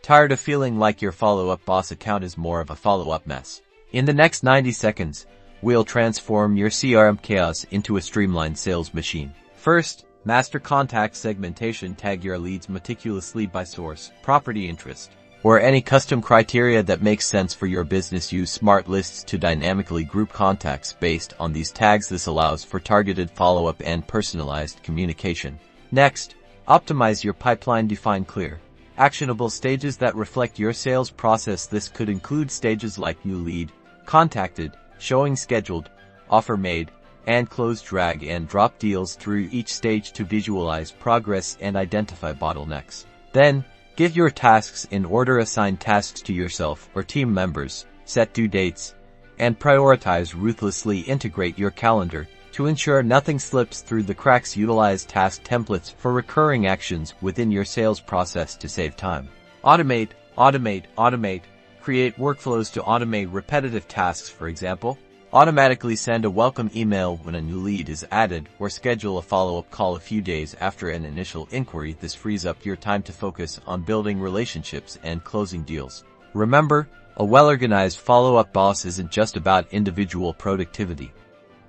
Tired of feeling like your follow-up boss account is more of a follow-up mess? In the next 90 seconds, we'll transform your CRM chaos into a streamlined sales machine. First, master contact segmentation. Tag your leads meticulously by source, property interest, or any custom criteria that makes sense for your business. Use smart lists to dynamically group contacts based on these tags. This allows for targeted follow-up and personalized communication. Next, optimize your pipeline. Define clear, actionable stages that reflect your sales process. This could include stages like new lead, contacted, showing scheduled, offer made, and close. Drag and drop deals through each stage to visualize progress and identify bottlenecks. Then, give your tasks in order. Assign tasks to yourself or team members, set due dates, and prioritize ruthlessly. Integrate your calendar to ensure nothing slips through the cracks. Utilize task templates for recurring actions within your sales process to save time. Automate, automate, automate. Create workflows to automate repetitive tasks. For example, automatically send a welcome email when a new lead is added, or schedule a follow-up call a few days after an initial inquiry. This frees up your time to focus on building relationships and closing deals. Remember, a well-organized follow-up boss isn't just about individual productivity.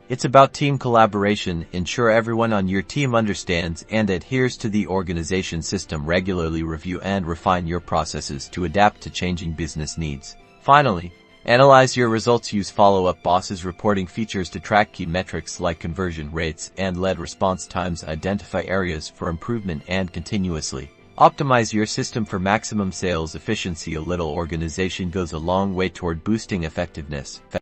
It's about team collaboration. Ensure everyone on your team understands and adheres to the organization system. Regularly review and refine your processes to adapt to changing business needs. Finally, analyze your results. Use follow-up bosses reporting features to track key metrics like conversion rates and lead response times. Identify areas for improvement and continuously optimize your system for maximum sales efficiency. A little organization goes a long way toward boosting effectiveness.